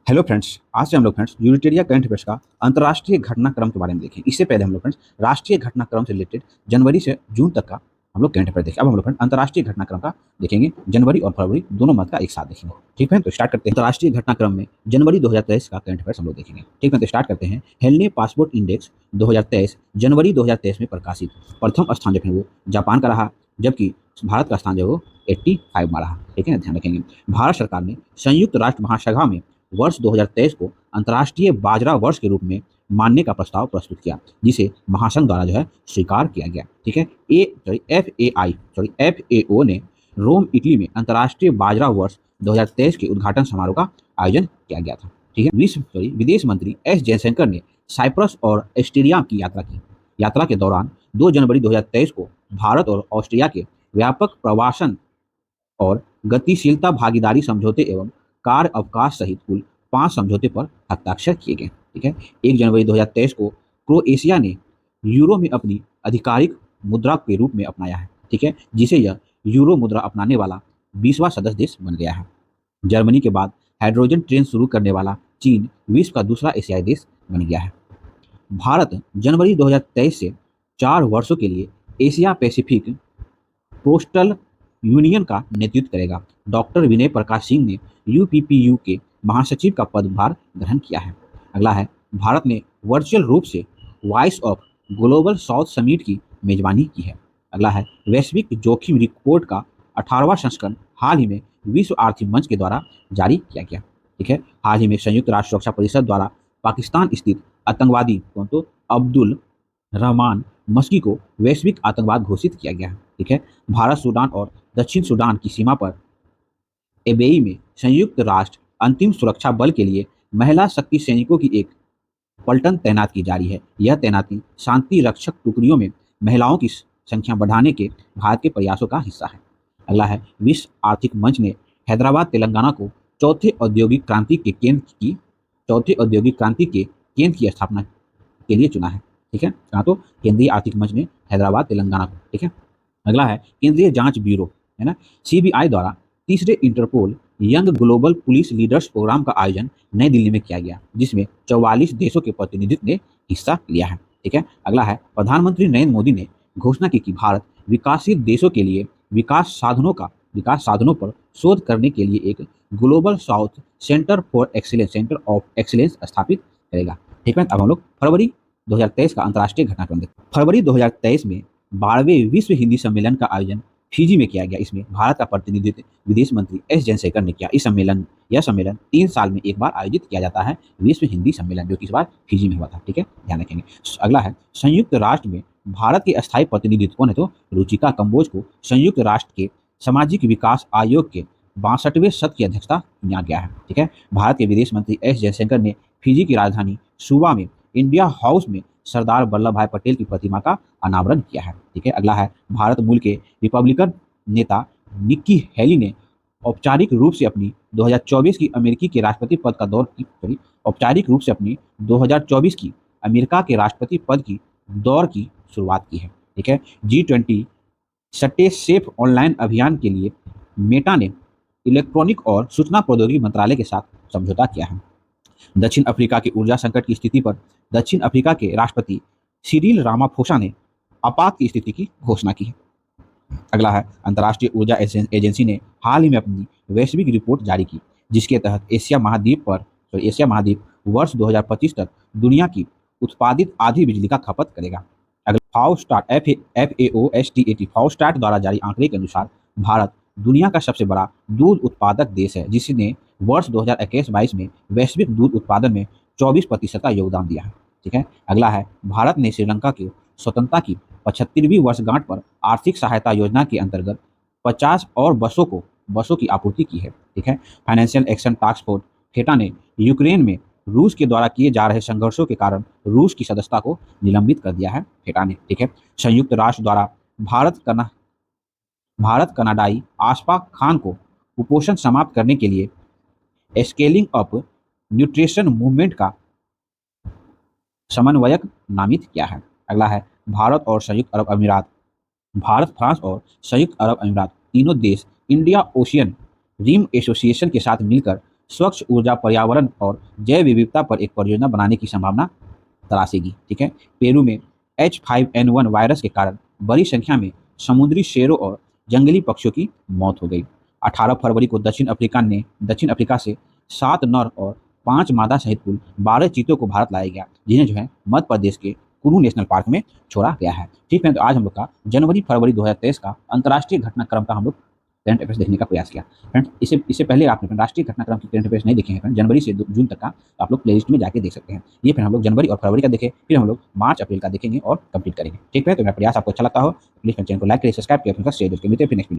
Hello friends, आज से हम लोग फ्रेंड्स यूनिटेरिया करंट अफेयर्स का अंतर्राष्ट्रीय घटनाक्रम के बारे में देखें। इससे पहले हम लोग फ्रेंड्स राष्ट्रीय घटनाक्रम से रिलेटेड जनवरी से जून तक का हम लोग करंट अफेयर देखें। अब हम लोग फ्रेंड्स अंतर्राष्ट्रीय घटनाक्रम का देखेंगे, जनवरी और फरवरी दोनों मंथ का एक साथ देखेंगे। ठीक है, तो स्टार्ट करते हैं। अंतर्राष्ट्रीय घटनाक्रम में जनवरी 2023 का करंट अफेयर्स हम लोग देखेंगे। ठीक है, तो स्टार्ट करते हैं। हेलने पासपोर्ट इंडेक्स 2023 जनवरी 2023 में प्रकाशित प्रथम स्थान जो है वो जापान का रहा, जबकि भारत का स्थान जो है वो 85 में रहा। ठीक है, ध्यान रखेंगे। भारत सरकार ने संयुक्त राष्ट्र महासभा में वर्ष 2023 को अंतर्राष्ट्रीय बाजरा वर्ष के रूप में मानने का प्रस्ताव प्रस्तुत किया, जिसे महासंघ द्वारा जो है स्वीकार किया गया। ठीक है, FAO ने रोम इटली में अंतर्राष्ट्रीय बाजरा वर्ष 2023 के उद्घाटन समारोह का आयोजन किया गया था। ठीक है, विदेश मंत्री एस जयशंकर ने साइप्रस और ऑस्ट्रिया की यात्रा की। यात्रा के दौरान 2 जनवरी 2023 को भारत और ऑस्ट्रिया के व्यापक प्रवासन और गतिशीलता भागीदारी समझौते एवं कार्य अवकाश सहित कुल 5 समझौते पर हस्ताक्षर किए गए। ठीक है, 1 जनवरी 2023 को क्रोएशिया ने यूरो में अपनी आधिकारिक मुद्रा के रूप में अपनाया है। ठीक है, जिसे यह यूरो मुद्रा अपनाने वाला 20वां सदस्य देश बन गया है। जर्मनी के बाद हाइड्रोजन ट्रेन शुरू करने वाला चीन विश्व का दूसरा एशियाई देश बन गया है। भारत जनवरी 2023 से 4 वर्षों के लिए एशिया पैसिफिक पोस्टल यूनियन का नेतृत्व करेगा। डॉक्टर विनय प्रकाश सिंह ने यूपीपीयू के महासचिव का पदभार ग्रहण किया है। अगला है, भारत ने वर्चुअल रूप से voice of global south summit की मेजबानी की है। अगला है, वैश्विक जोखिम रिपोर्ट का 18वां संस्करण हाल ही में विश्व आर्थिक मंच के द्वारा जारी किया गया। ठीक है, हाल ही में संयुक्त राष्ट्र सुरक्षा परिषद द्वारा पाकिस्तान स्थित आतंकवादी तो अब्दुल रहमान मस्की को वैश्विक आतंकवाद घोषित किया गया है। ठीक है, भारत सूडान और दक्षिण सूडान की सीमा पर एबेई में संयुक्त राष्ट्र अंतिम सुरक्षा बल के लिए महिला शक्ति सैनिकों की एक पलटन तैनात की जा रही है। यह तैनाती शांति रक्षक टुकड़ियों में महिलाओं की संख्या बढ़ाने के भारत के प्रयासों का हिस्सा है। अगला है, विश्व आर्थिक मंच ने हैदराबाद तेलंगाना को चौथे औद्योगिक क्रांति के केंद्र की स्थापना के लिए चुना है। ठीक है, कहा तो केंद्रीय आर्थिक मंच ने हैदराबाद तेलंगाना को। ठीक है, अगला है, केंद्रीय जांच ब्यूरो है ना, सीबीआई द्वारा तीसरे Interpol young global police leaders programme का आयोजन नई दिल्ली में किया गया, जिसमें 44 देशों के प्रतिनिधित्व ने हिस्सा लिया है। ठीक है, अगला है, प्रधानमंत्री नरेंद्र मोदी ने घोषणा की कि भारत विकासशील देशों के लिए विकास साधनों पर शोध करने के लिए एक global south centre of excellence स्थापित करेगा। ठीक है, अब हम लोग फरवरी 2023 का अंतर्राष्ट्रीय घटनाक्रम देखते हैं। फरवरी 2023 में 12वें विश्व हिंदी सम्मेलन का आयोजन फिजी में किया गया। इसमें भारत का प्रतिनिधित्व विदेश मंत्री एस जयशंकर ने किया। यह सम्मेलन 3 साल में एक बार आयोजित किया जाता है, विश्व हिंदी सम्मेलन, जो कि इस बार फिजी में हुआ था। ठीक है, ध्यान रखेंगे। अगला है, संयुक्त राष्ट्र में भारत के अस्थायी प्रतिनिधित्व कौन है, तो रुचिका कंबोज को संयुक्त राष्ट्र के सामाजिक विकास आयोग के 62वें सत्र की अध्यक्षता चुना गया है। ठीक है, भारत के विदेश मंत्री एस जयशंकर ने फिजी की राजधानी सुबा में इंडिया हाउस में सरदार वल्लभ भाई पटेल की प्रतिमा का अनावरण किया है। ठीक है, अगला है, भारत मूल के रिपब्लिकन नेता निक्की हेली ने औपचारिक रूप से अपनी 2024 की अमेरिकी के राष्ट्रपति पद का औपचारिक रूप से अपनी 2024 की अमेरिका के राष्ट्रपति पद की दौर की शुरुआत की है। ठीक है, G20 स्टे सेफ ऑनलाइन अभियान के लिए मेटा ने इलेक्ट्रॉनिक और सूचना प्रौद्योगिकी मंत्रालय के साथ समझौता किया है। दक्षिण अफ्रीका के ऊर्जा संकट की स्थिति पर दक्षिण अफ्रीका के राष्ट्रपति सिरिल रामाफोसा ने आपात की स्थिति की घोषणा की है। अगला है, अंतर्राष्ट्रीय ऊर्जा एजेंसी ने हाल ही में अपनी वैश्विक रिपोर्ट जारी की, जिसके तहत एशिया महाद्वीप वर्ष 2025 तक दुनिया की उत्पादित आधी बिजली का खपत करेगा। अगला, फाओस्टाट द्वारा जारी आंकड़े के अनुसार भारत दुनिया का सबसे बड़ा दूध उत्पादक देश है, जिसने वर्ष 2021-22 में वैश्विक दूध उत्पादन में 24% का योगदान दिया है। ठीक है, अगला है, भारत ने श्रीलंका की स्वतंत्रता की 75वीं वर्षगांठ पर आर्थिक सहायता योजना के अंतर्गत 50 और बसों की आपूर्ति की है। ठीक है, फाइनेंशियल एक्शन टास्क फोर्स फेटा ने यूक्रेन में रूस के द्वारा किए जा रहे संघर्षों के कारण रूस की सदस्यता को निलंबित कर दिया है फेटा ने। ठीक है, संयुक्त राष्ट्र द्वारा भारत कनाडाई आशफा खान को कुपोषण समाप्त करने के लिए स्केलिंग अप न्यूट्रिशन मूवमेंट का समन्वयक नामित किया है। अगला है, भारत, फ्रांस और संयुक्त अरब अमीरात तीनों देश इंडिया ओशियन रिम एसोसिएशन के साथ मिलकर स्वच्छ ऊर्जा, पर्यावरण और जैव विविधता पर एक परियोजना बनाने की संभावना तलाशेगी। ठीक है। पेरू में H5N1 वायरस के कारण बड़ी संख्या में समुद्री शेरों और जंगली पक्षियों की मौत हो गई। 18 फरवरी को दक्षिण अफ्रीका से 7 नर और 5 मादा सहित कुल 12 चीतों को भारत लाया गया, जिन्हें जो है मध्य प्रदेश के कुल्लू नेशनल पार्क में छोड़ा गया है। ठीक है, तो आज हम लोग का जनवरी फरवरी 2023 का अंतर्राष्ट्रीय घटनाक्रम का हम लोग करंट अफेयर्स देखने का प्रयास किया। फ्रेंड्स, इससे पहले आपने राष्ट्रीय घटनाक्रम की करंट अफेयर्स नहीं देखे हैं फ्रेंड, जनवरी से जून तक का, तो आप लोग प्लेलिस्ट में जाके देख सकते हैं। ये फिर हम लोग जनवरी और फरवरी का देखें, फिर हम लोग मार्च अप्रैल का देखेंगे और कंप्लीट करेंगे। ठीक है, तो मेरा प्रयास आपको अच्छा लगता हो प्लीज मेरे चैनल को लाइक करिए, सब्सक्राइब करिए, अपने साथ शेयर करिए। मिलते हैं फिर नेक्स्ट वीडियो।